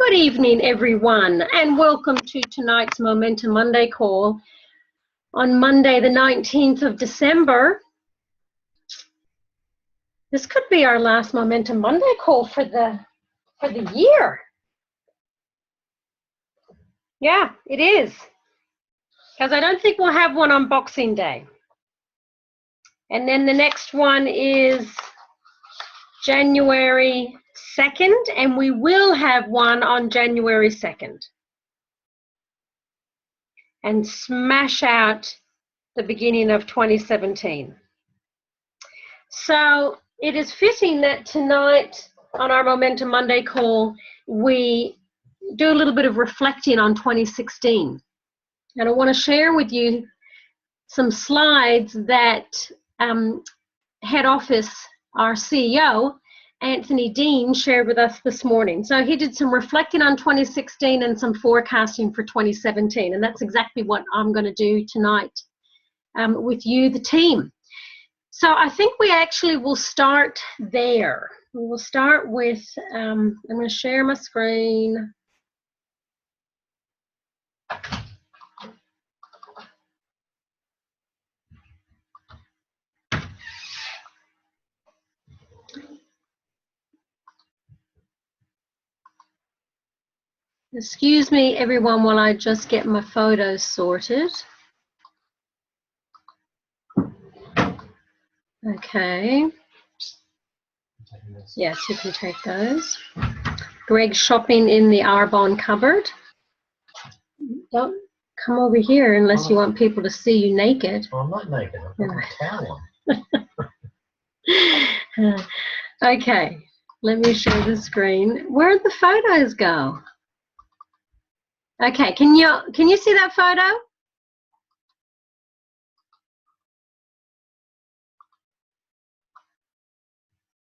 Good evening, everyone, and welcome to tonight's Momentum Monday call on Monday, the 19th of December. This could be our last Momentum Monday call for the year. Yeah, it is, because I don't think we'll have one on Boxing Day. And then the next one is January 2nd, and we will have one on January 2nd. And smash out the beginning of 2017. So it is fitting that tonight on our Momentum Monday call, we do a little bit of reflecting on 2016. And I want to share with you some slides that head office, our CEO, Anthony Dean, shared with us this morning. So he did some reflecting on 2016 and some forecasting for 2017, and that's exactly what I'm going to do tonight with you, the team. So I think we actually will start there. We will start with, I'm going to share my screen. Excuse me, everyone, while I just get my photos sorted. Okay. Yes, you can take those. Greg's shopping in the Arbonne cupboard. Don't come over here unless you want people to see you naked. Well, I'm not naked. I've got a towel on. Okay, let me share the screen. Where'd the photos go? Okay, can you see that photo?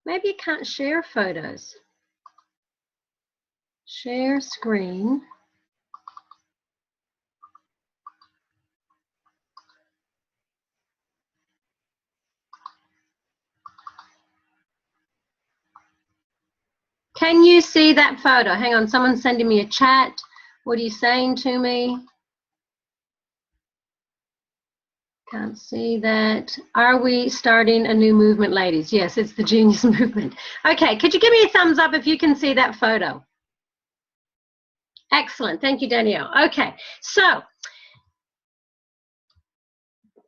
Maybe you can't share photos. Share screen. Can you see that photo? Hang on, someone's sending me a chat. What are you saying to me? Can't see that. Are we starting a new movement, ladies? Yes, it's the Genius Movement. Okay, could you give me a thumbs up if you can see that photo? Excellent, thank you, Danielle. Okay, so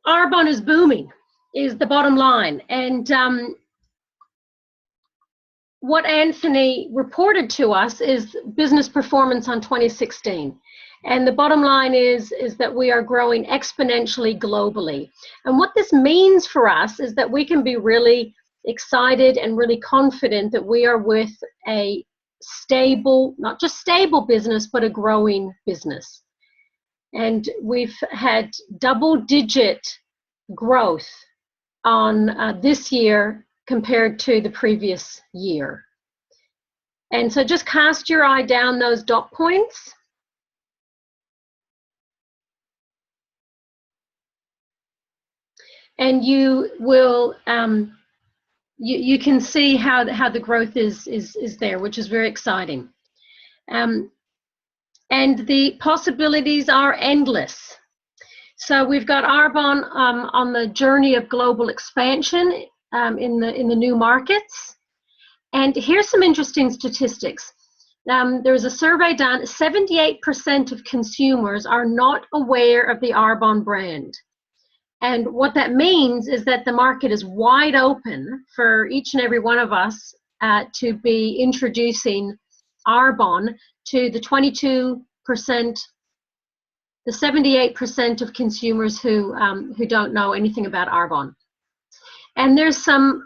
Arbonne is booming, is the bottom line. And what Anthony reported to us is business performance on 2016. And the bottom line is that we are growing exponentially globally. And what this means for us is that we can be really excited and really confident that we are with a stable, not just stable business, but a growing business. And we've had double-digit growth on this year compared to the previous year. And so just cast your eye down those dot points. And you will, you can see how the growth is there, which is very exciting. And the possibilities are endless. So we've got Arbonne on the journey of global expansion in the new markets. And here's some interesting statistics. There was a survey done, 78% of consumers are not aware of the Arbonne brand. And what that means is that the market is wide open for each and every one of us to be introducing Arbonne to the 22%, the 78% of consumers who don't know anything about Arbonne. And there's some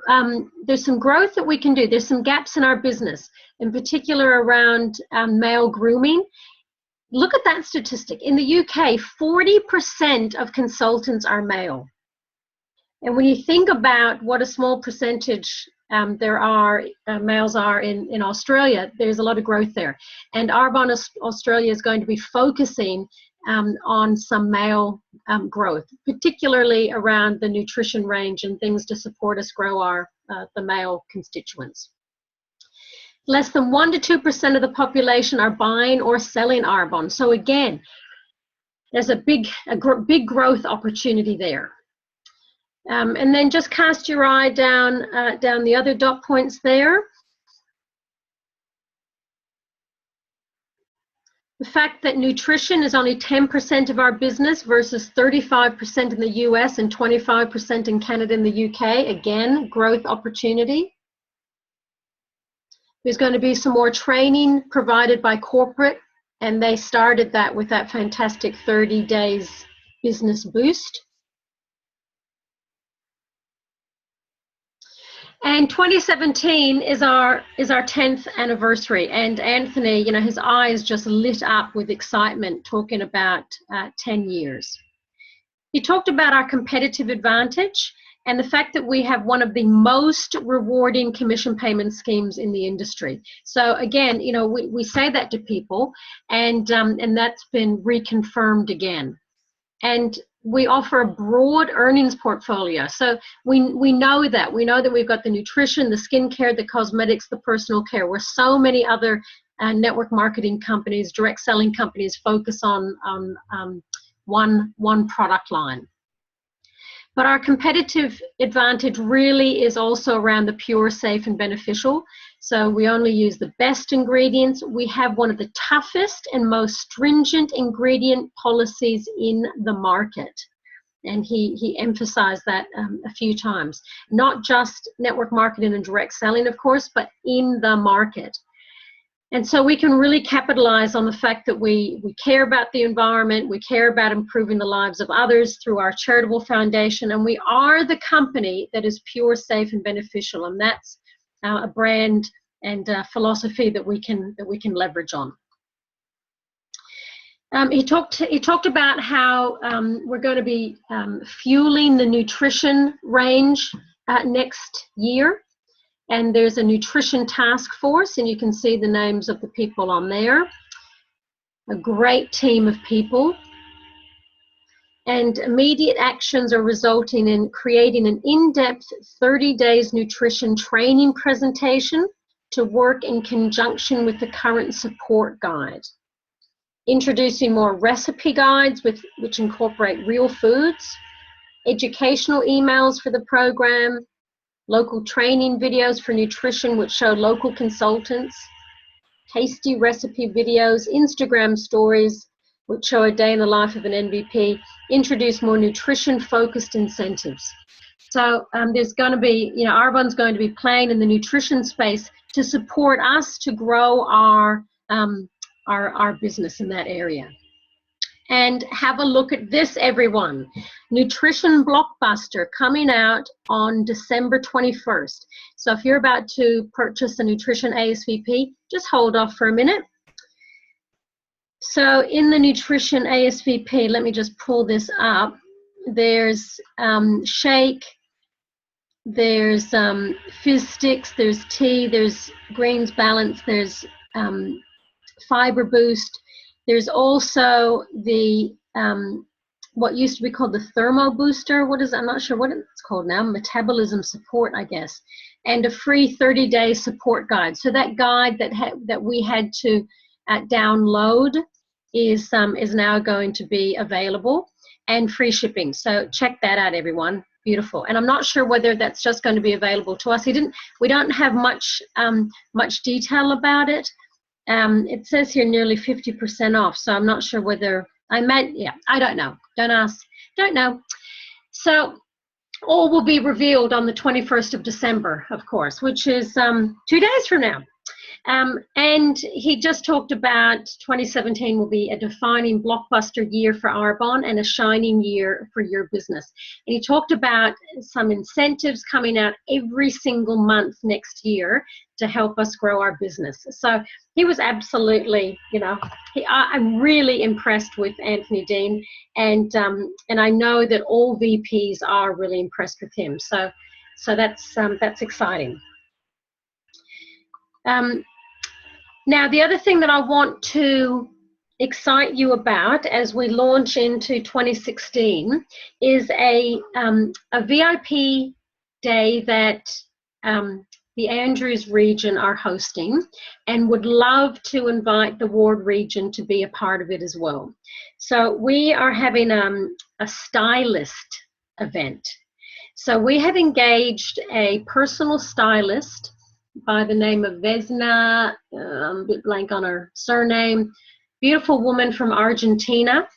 growth that we can do. There's some gaps in our business, in particular around male grooming. Look at that statistic. In the UK, 40% of consultants are male. And when you think about what a small percentage males are in Australia, there's a lot of growth there. And Arbonne Australia is going to be focusing on some male growth, particularly around the nutrition range and things to support us grow the male constituents. Less than 1 to 2% of the population are buying or selling Arbonne. So again, there's a big growth opportunity there. And then just cast your eye down the other dot points there. The fact that nutrition is only 10% of our business versus 35% in the US and 25% in Canada and the UK. Again, growth opportunity. There's going to be some more training provided by corporate, and they started that with that fantastic 30 days business boost. And 2017 is our 10th anniversary, and Anthony, you know, his eyes just lit up with excitement talking about 10 years. He talked about our competitive advantage and the fact that we have one of the most rewarding commission payment schemes in the industry. So again, you know, we say that to people, and that's been reconfirmed again. And we offer a broad earnings portfolio. So we know that. We know that we've got the nutrition, the skincare, the cosmetics, the personal care, where so many other network marketing companies, direct selling companies focus on one product line. But our competitive advantage really is also around the pure, safe, and beneficial. So we only use the best ingredients. We have one of the toughest and most stringent ingredient policies in the market. And he emphasized that a few times. Not just network marketing and direct selling, of course, but in the market. And so we can really capitalize on the fact that we care about the environment, we care about improving the lives of others through our charitable foundation, and we are the company that is pure, safe, and beneficial. And that's a brand and philosophy that we can leverage on. He talked about how we're going to be fueling the nutrition range next year. And there's a nutrition task force, and you can see the names of the people on there. A great team of people. And immediate actions are resulting in creating an in-depth 30 days nutrition training presentation to work in conjunction with the current support guide. Introducing more recipe guides which incorporate real foods. Educational emails for the program. Local training videos for nutrition which show local consultants, tasty recipe videos, Instagram stories which show a day in the life of an MVP, introduce more nutrition-focused incentives. So there's going to be, you know, Arbonne's going to be playing in the nutrition space to support us to grow our business in that area. And have a look at this, everyone. Nutrition Blockbuster coming out on December 21st. So if you're about to purchase a nutrition ASVP, just hold off for a minute. So in the nutrition ASVP, let me just pull this up. There's shake, there's fizz sticks, there's tea, there's greens balance, there's fiber boost. There's also the what used to be called the thermo booster. What is, I'm not sure what it's called now, metabolism support, I guess, and a free 30-day support guide. So that guide that we had to download is now going to be available, and free shipping. So check that out, everyone. Beautiful. And I'm not sure whether that's just going to be available to us. We don't have much detail about it. It says here nearly 50% off, so I'm not sure whether I meant, yeah, I don't know. Don't ask, don't know. So all will be revealed on the 21st of December, of course, which is 2 days from now. And he just talked about 2017 will be a defining blockbuster year for Arbonne and a shining year for your business. And he talked about some incentives coming out every single month next year to help us grow our business. So he was absolutely, you know, I'm really impressed with Anthony Dean, and I know that all VPs are really impressed with him. So that's exciting. Now, the other thing that I want to excite you about as we launch into 2016 is a VIP day that the Andrews region are hosting, and would love to invite the Ward region to be a part of it as well. So we are having a stylist event. So we have engaged a personal stylist by the name of Vesna, I'm a bit blank on her surname, beautiful woman from Argentina,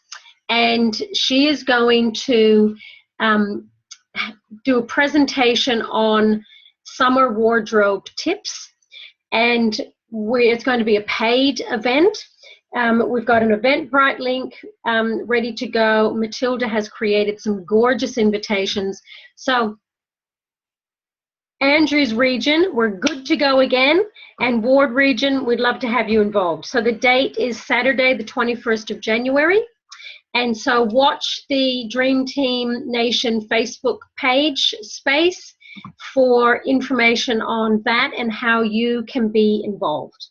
and she is going to do a presentation on summer wardrobe tips, and it's going to be a paid event. We've got an Eventbrite link ready to go. Matilda has created some gorgeous invitations. So Andrews region, we're good to go again, and Ward region, we'd love to have you involved. So the date is Saturday, the 21st of January. And so watch the Dream Team Nation Facebook page space for information on that and how you can be involved.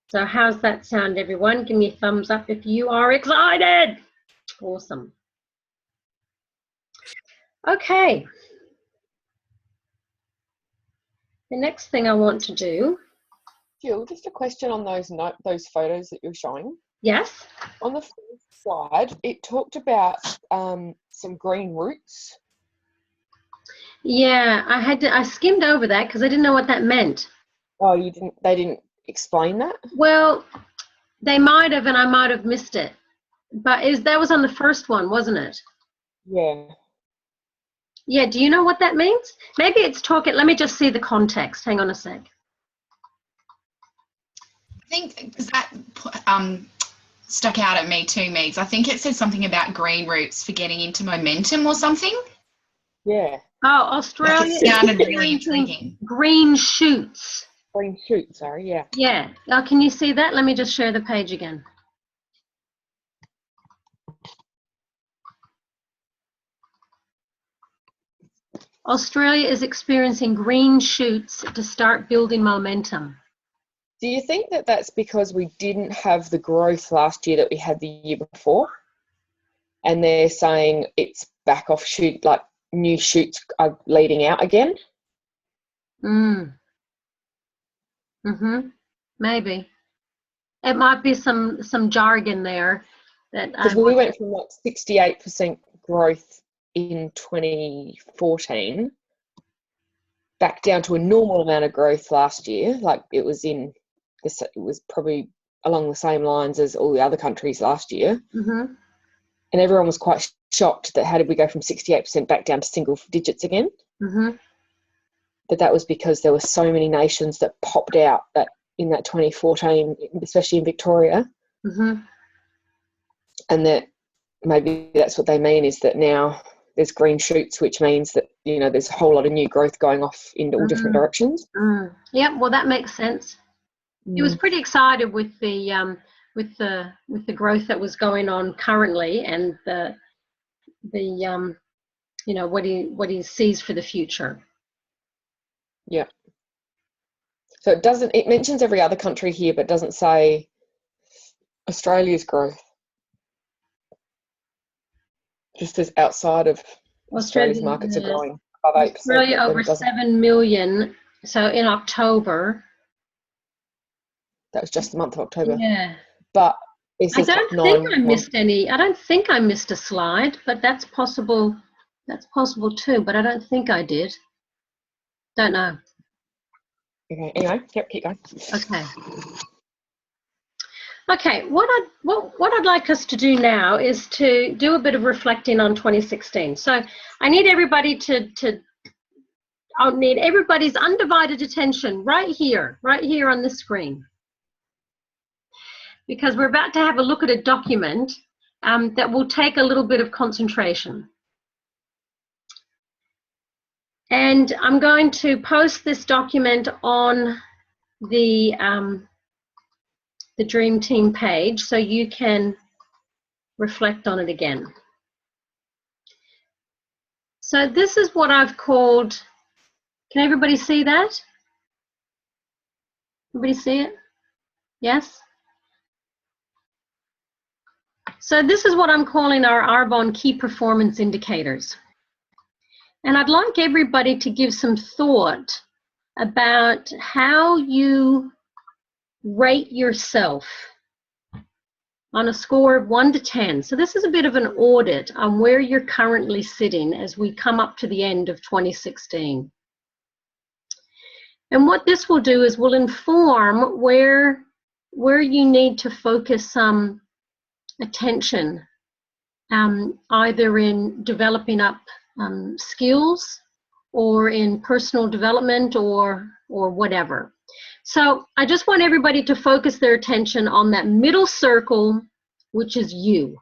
So how's that sound, everyone? Give me a thumbs up if you are excited. Awesome. Okay. The next thing I want to do. Jill, just a question on those photos that you're showing. Yes. On the first slide, it talked about some green roots. Yeah, I skimmed over that because I didn't know what that meant. Oh, you didn't? They didn't explain that? Well, they might have, and I might have missed it. But that was on the first one, wasn't it? Yeah. Yeah, do you know what that means? Maybe it's talking, let me just see the context. Hang on a sec. I think that stuck out at me too, Megs. I think it said something about green roots for getting into momentum or something. Yeah. Oh, Australia. Like it sounded really intriguing. Green shoots. Green shoots, sorry, yeah. Yeah. Oh, can you see that? Let me just share the page again. Australia is experiencing green shoots to start building momentum. Do you think that that's because we didn't have the growth last year that we had the year before? And they're saying it's back off shoot, like new shoots are leading out again? Maybe. It might be some jargon there. Because we went from like 68% growth in 2014 back down to a normal amount of growth last year. Like it was probably along the same lines as all the other countries last year. And everyone was quite shocked that how did we go from 68% back down to single digits again? But that was because there were so many nations that popped out that in that 2014, especially in Victoria. And that maybe that's what they mean, is that now there's green shoots, which means that, you know, there's a whole lot of new growth going off in all different directions. Yeah, well, that makes sense. He was pretty excited with the growth that was going on currently, and the you know, what he sees for the future. Yeah. So it mentions every other country here, but doesn't say Australia's growth. Just as outside of Australia's markets are growing above 8%. Australia over 7 million. So in October. That was just the month of October. Yeah. But it says I don't think I missed a slide, but that's possible. That's possible too, but I don't think I did. Don't know. Okay. Anyway, yep, keep going. Okay. Okay. What I'd like us to do now is to do a bit of reflecting on 2016. So I need everybody I'll need everybody's undivided attention right here on the screen, because we're about to have a look at a document that will take a little bit of concentration. And I'm going to post this document on the Dream Team page so you can reflect on it again. So this is what I've called, can everybody see that? Everybody see it? Yes? So this is what I'm calling our Arbonne key performance indicators. And I'd like everybody to give some thought about how you rate yourself on a score of 1 to 10. So this is a bit of an audit on where you're currently sitting as we come up to the end of 2016. And what this will do is will inform where you need to focus some attention, either in developing up skills or in personal development or whatever. So I just want everybody to focus their attention on that middle circle, which is you.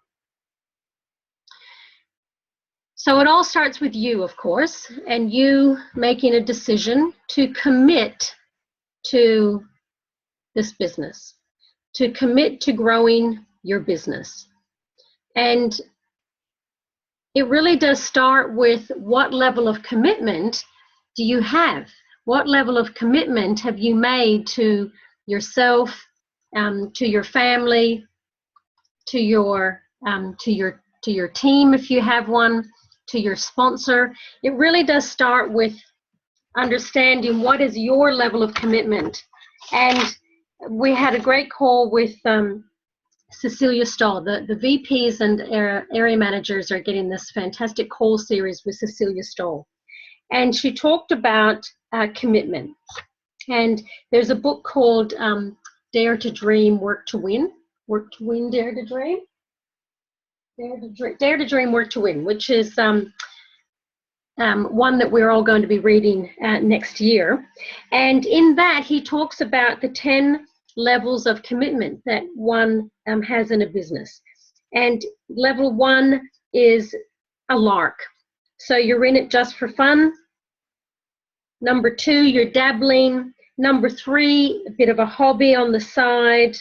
So it all starts with you, of course, and you making a decision to commit to this business, to commit to growing your business. And it really does start with what level of commitment do you have? What level of commitment have you made to yourself, to your family, to your team if you have one, to your sponsor? It really does start with understanding what is your level of commitment. And we had a great call with Cecilia Stoll. The VPs and area managers are getting this fantastic call series with Cecilia Stoll. And she talked about commitment. And there's a book called Dare to Dream, Work to Win. Work to Win, Dare to Dream. Dare to Dream, Work to Win, which is one that we're all going to be reading next year. And in that, he talks about the 10 levels of commitment that one has in a business. And level 1 is a lark. So you're in it just for fun. Number 2, you're dabbling. Number 3, a bit of a hobby on the side.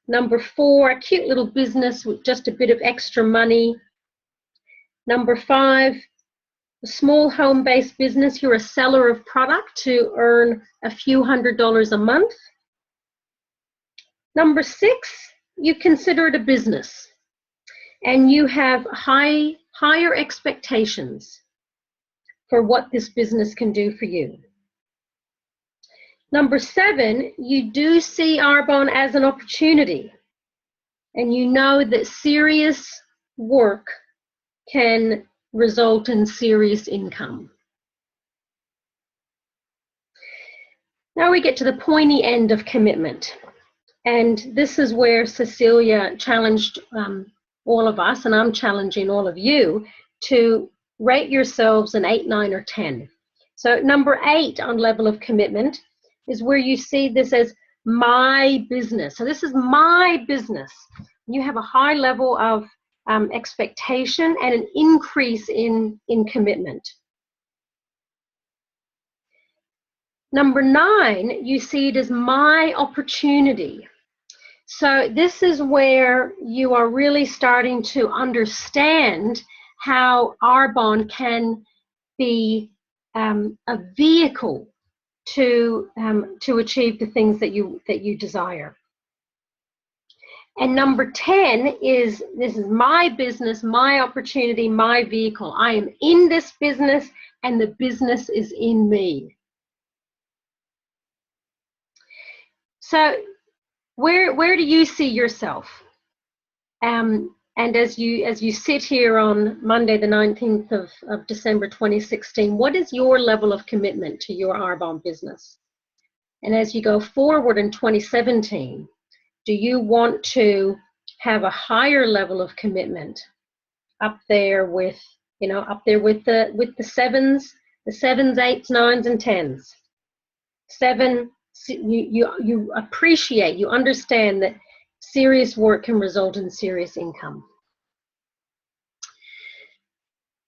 Number 4, a cute little business with just a bit of extra money. Number 5, a small home-based business. You're a seller of product to earn a few $100s a month. Number 6, you consider it a business and you have higher expectations for what this business can do for you. Number 7, you do see Arbonne as an opportunity, and you know that serious work can result in serious income. Now we get to the pointy end of commitment, and this is where Cecilia challenged all of us, and I'm challenging all of you to rate yourselves an 8, 9, or 10. So number 8 on level of commitment is where you see this as my business. So this is my business. You have a high level of expectation and an increase in commitment. Number 9, you see it as my opportunity. So this is where you are really starting to understand how Arbonne can be a vehicle to achieve the things that you desire. And number 10 is, this is my business, my opportunity, my vehicle. I am in this business and the business is in me. So where do you see yourself? And as you sit here on Monday, the 19th of December 2016, what is your level of commitment to your Arbonne business? And as you go forward in 2017, do you want to have a higher level of commitment up there with, the 7s, the 7s, 8s, 9s, and 10s? 7, you appreciate, you understand that serious work can result in serious income.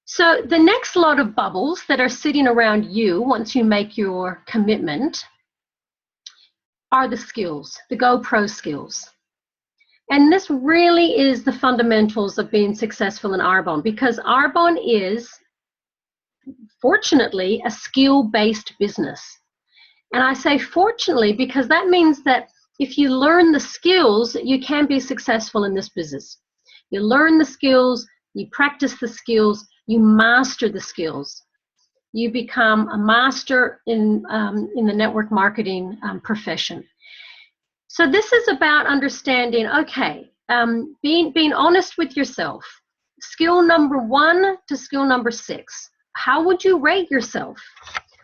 So the next lot of bubbles that are sitting around you once you make your commitment are the skills, the GoPro skills. And this really is the fundamentals of being successful in Arbonne, because Arbonne is, fortunately, a skill-based business. And I say fortunately because that means that if you learn the skills, you can be successful in this business. You learn the skills, you practice the skills, you master the skills. you become a master in the network marketing profession. So this is about understanding, okay, being honest with yourself. Skill number 1 to skill number 6. How would you rate yourself?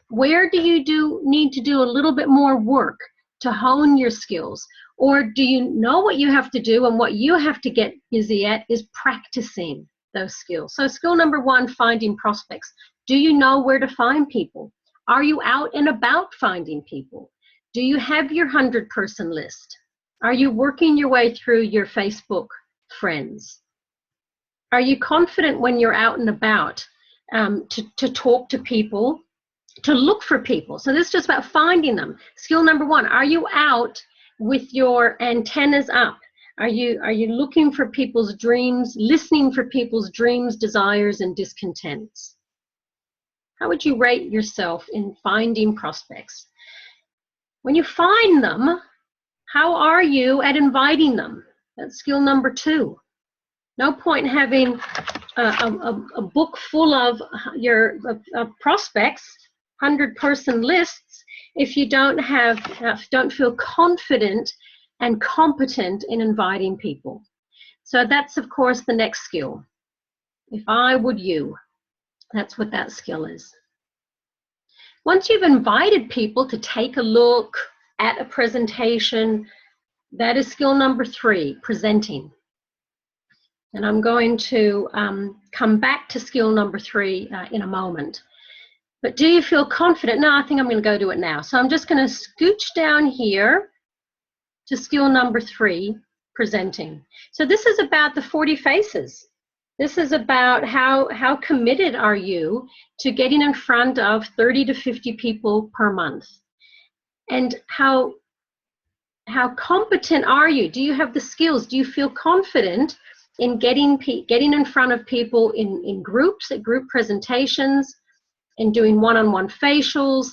Where do you need to do a little bit more work to hone your skills? Or do you know what you have to do, and what you have to get busy at is practicing those skills? So skill number 1, finding prospects. Do you know where to find people? Are you out and about finding people? Do you have your 100-person list? Are you working your way through your Facebook friends? Are you confident when you're out and about to talk to people, to look for people? So this is just about finding them. Skill number 1, are you out with your antennas up? Are you looking for people's dreams, listening for people's dreams, desires, and discontents? How would you rate yourself in finding prospects? When you find them, how are you at inviting them? That's skill number 2. No point having a book full of your prospects, 100-person lists, if you don't feel confident and competent in inviting people. So that's, of course, the next skill. If I would you, that's what that skill is. Once you've invited people to take a look at a presentation, that is skill number 3, presenting. And I'm going to come back to skill number 3 in a moment. But do you feel confident? No, I think I'm going to go do it now. So I'm just going to scooch down here to skill number 3, presenting. So this is about the 40 faces. This is about how committed are you to getting in front of 30 to 50 people per month? And how competent are you? Do you have the skills? Do you feel confident in getting in front of people in groups, at group presentations, in doing one-on-one facials,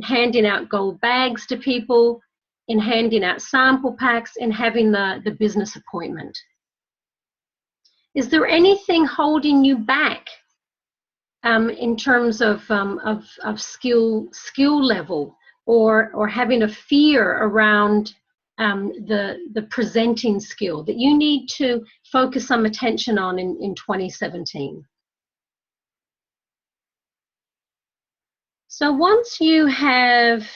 handing out gold bags to people, in handing out sample packs, and having the business appointment? Is there anything holding you back in terms of skill level, or having a fear around the presenting skill that you need to focus some attention on in 2017? So once you have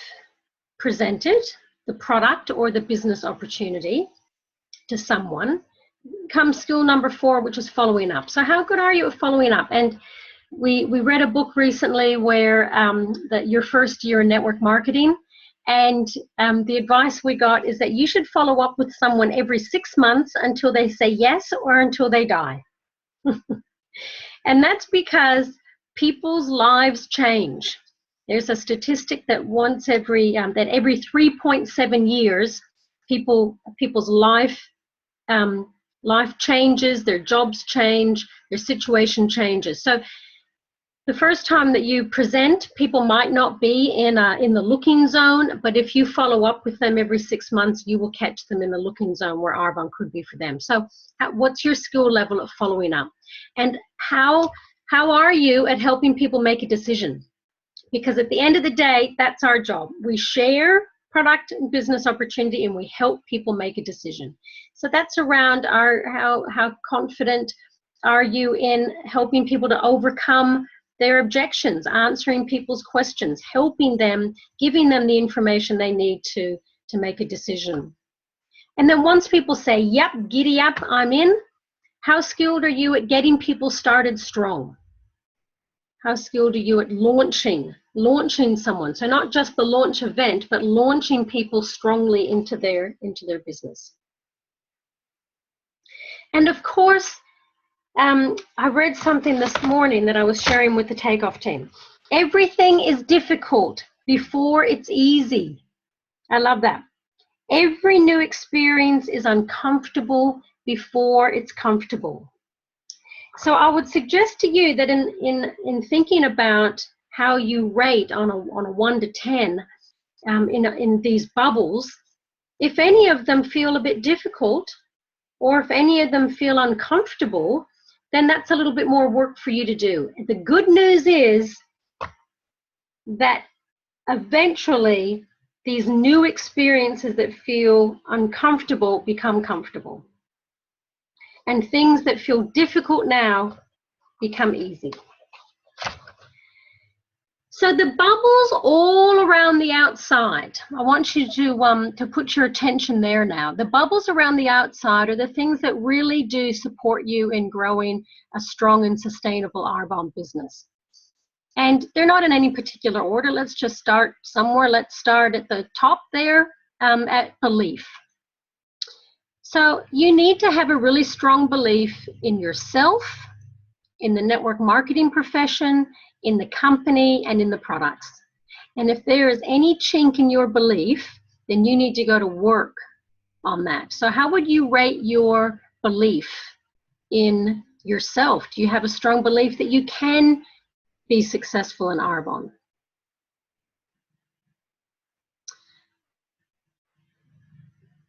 presented the product or the business opportunity to someone, comes skill number 4, which is following up. So how good are you at following up? And we read a book recently where that your first year in network marketing, and the advice we got is that you should follow up with someone every 6 months until they say yes or until they die. And that's because people's lives change. There's a statistic that every 3.7 years, people's life changes, their jobs change, their situation changes. So the first time that you present, people might not be in the looking zone, but if you follow up with them every 6 months, you will catch them in the looking zone where Arbonne could be for them. So what's your skill level of following up? And how are you at helping people make a decision? Because at the end of the day, that's our job. We share product and business opportunity, and we help people make a decision. So that's around how confident are you in helping people to overcome their objections, answering people's questions, helping them, giving them the information they need to make a decision. And then once people say, yep, giddy up, I'm in, how skilled are you at getting people started strong? How skilled are you at launching someone? So not just the launch event, but launching people strongly into their business. And of course, I read something this morning that I was sharing with the takeoff team. Everything is difficult before it's easy. I love that. Every new experience is uncomfortable before it's comfortable. So I would suggest to you that in thinking about how you rate on a 1 to 10 in these bubbles, if any of them feel a bit difficult, or if any of them feel uncomfortable, then that's a little bit more work for you to do. The good news is that eventually these new experiences that feel uncomfortable become comfortable. And things that feel difficult now become easy. So the bubbles all around the outside, I want you to put your attention there now. The bubbles around the outside are the things that really do support you in growing a strong and sustainable Arbonne business. And they're not in any particular order. Let's just start somewhere. Let's start at the top there, at belief. So you need to have a really strong belief in yourself, in the network marketing profession, in the company, and in the products. And if there is any chink in your belief, then you need to go to work on that. So how would you rate your belief in yourself? Do you have a strong belief that you can be successful in Arbonne?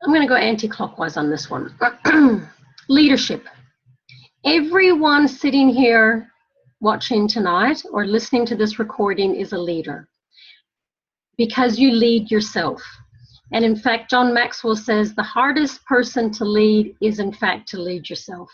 I'm going to go anti-clockwise on this one. Leadership. Everyone sitting here watching tonight or listening to this recording is a leader because you lead yourself. And in fact, John Maxwell says the hardest person to lead is in fact to lead yourself.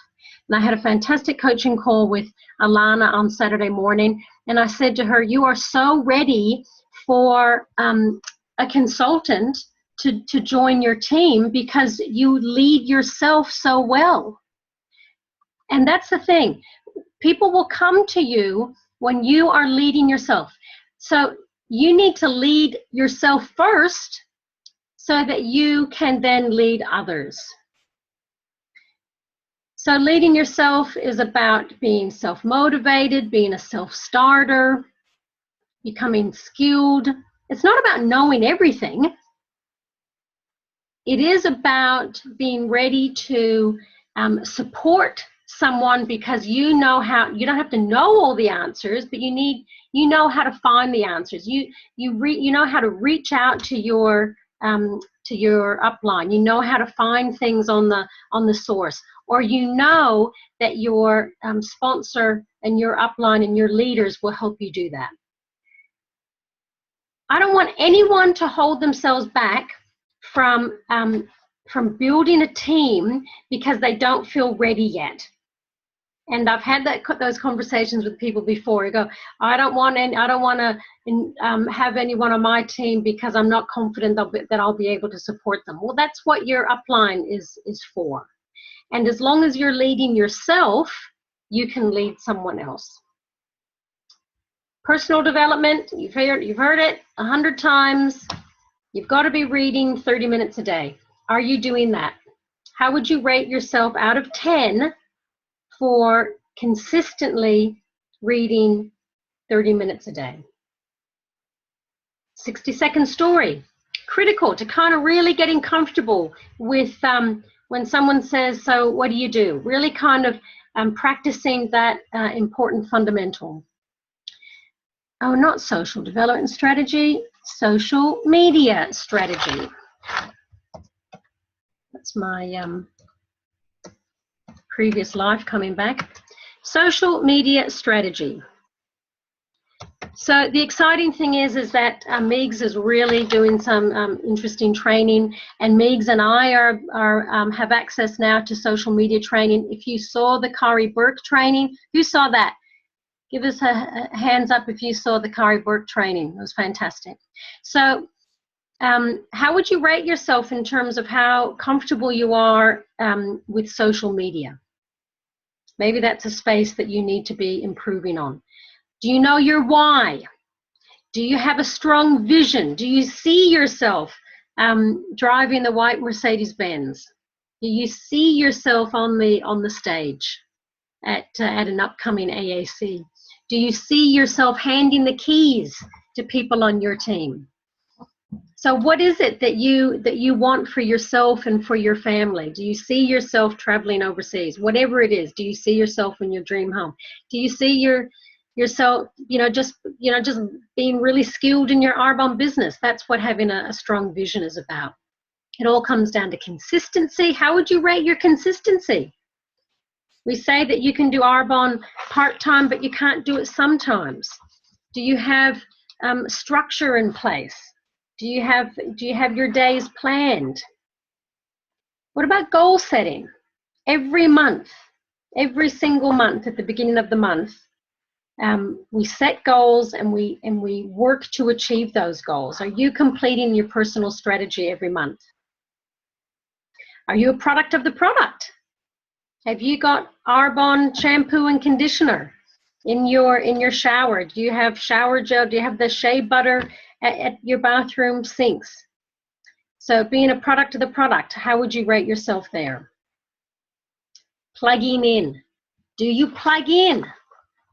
And I had a fantastic coaching call with Alana on Saturday morning, and I said to her, you are so ready for a consultant to join your team because you lead yourself so well. And that's the thing. People will come to you when you are leading yourself. So you need to lead yourself first so that you can then lead others. So leading yourself is about being self-motivated, being a self-starter, becoming skilled. It's not about knowing everything. It is about being ready to support someone because you know how. You don't have to know all the answers, but you know how to find the answers. You know how to reach out to your upline. You know how to find things on the source, or you know that your sponsor and your upline and your leaders will help you do that. I don't want anyone to hold themselves back from building a team because they don't feel ready yet. And I've had those conversations with people before. You go, I don't want to have anyone on my team because I'm not confident that I'll be able to support them. Well, that's what your upline is for. And as long as you're leading yourself, you can lead someone else. Personal development, you've heard it 100 times. You've got to be reading 30 minutes a day. Are you doing that? How would you rate yourself out of 10 for consistently reading 30 minutes a day? 60-second story. Critical to kind of really getting comfortable with when someone says, so what do you do? Really kind of practicing that important fundamental. Oh, not social development strategy, social media strategy. That's my previous life coming back. Social media strategy. So the exciting thing is that Meigs is really doing some interesting training, and Meigs and I have access now to social media training. If you saw the Kari Burke training, who saw that? Give us a hands up if you saw the Kari Burke training. It was fantastic. So how would you rate yourself in terms of how comfortable you are with social media? Maybe that's a space that you need to be improving on. Do you know your why? Do you have a strong vision? Do you see yourself driving the white Mercedes-Benz? Do you see yourself on the stage at an upcoming AAC? Do you see yourself handing the keys to people on your team? So what is it that you want for yourself and for your family? Do you see yourself traveling overseas? Whatever it is, do you see yourself in your dream home? Do you see yourself, just being really skilled in your Arbonne business? That's what having a strong vision is about. It all comes down to consistency. How would you rate your consistency? We say that you can do Arbonne part-time, but you can't do it sometimes. Do you have structure in place? Do you have your days planned? What about goal setting? Every month, every single month at the beginning of the month, we set goals and we work to achieve those goals. Are you completing your personal strategy every month? Are you a product of the product? Have you got Arbonne shampoo and conditioner in your shower? Do you have shower gel? Do you have the shea butter at your bathroom sinks? So being a product of the product, how would you rate yourself there? Plugging in. Do you plug in?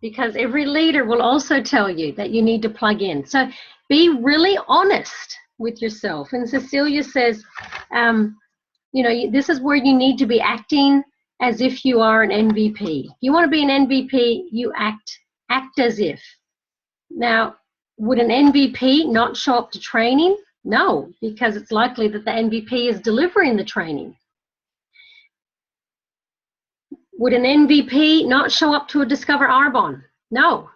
Because every leader will also tell you that you need to plug in. So be really honest with yourself. And Cecilia says, you know, this is where you need to be acting as if you are an MVP. If you want to be an MVP, you act as if. Now, would an MVP not show up to training? No, because it's likely that the MVP is delivering the training. Would an MVP not show up to a Discover Arbonne? No.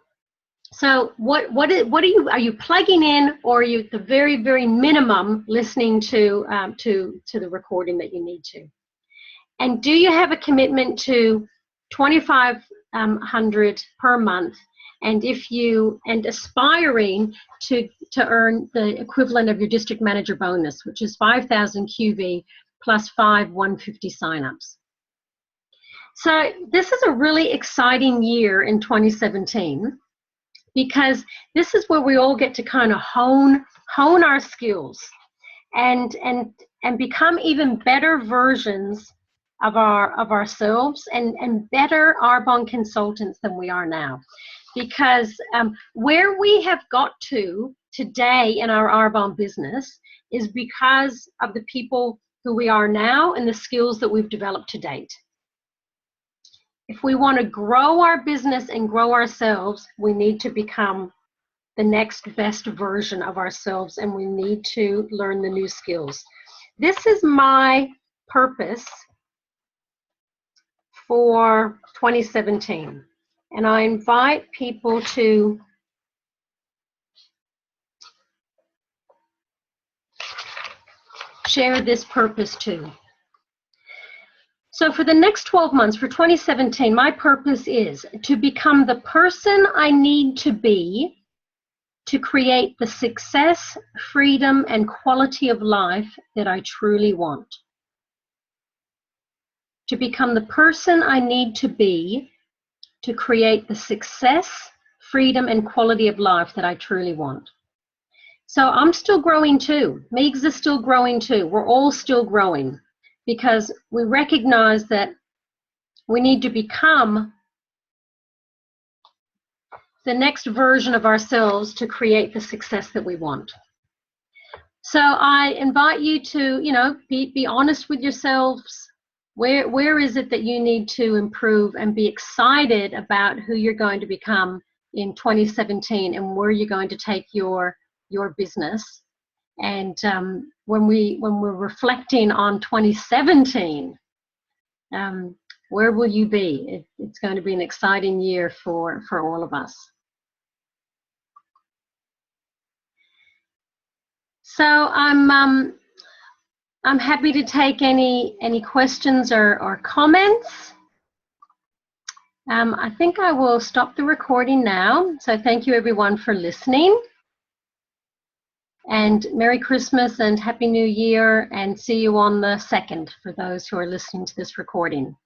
So are you plugging in, or are you at the very, very minimum listening to the recording that you need to? And do you have a commitment to 2,500 per month, and aspiring to earn the equivalent of your district manager bonus, which is 5,000 QV plus 5 150 signups. So this is a really exciting year in 2017, because this is where we all get to kind of hone our skills and become even better versions of ourselves and better Arbonne consultants than we are now. Because where we have got to today in our Arbonne business is because of the people who we are now and the skills that we've developed to date. If we want to grow our business and grow ourselves, we need to become the next best version of ourselves, and we need to learn the new skills. This is my purpose for 2017, and I invite people to share this purpose too. So for the next 12 months, for 2017, my purpose is to become the person I need to be to create the success, freedom, and quality of life that I truly want. To become the person I need to be to create the success, freedom, and quality of life that I truly want. So I'm still growing too. Meigs is still growing too. We're all still growing, because we recognize that we need to become the next version of ourselves to create the success that we want. So I invite you to, you know, be honest with yourselves. Where is it that you need to improve, and be excited about who you're going to become in 2017 and where you're going to take your business. And when we're reflecting on 2017, where will you be? It's going to be an exciting year for all of us. So I'm happy to take any questions or comments. I think I will stop the recording now. So thank you everyone for listening. And Merry Christmas and Happy New Year, and see you on the 2nd for those who are listening to this recording.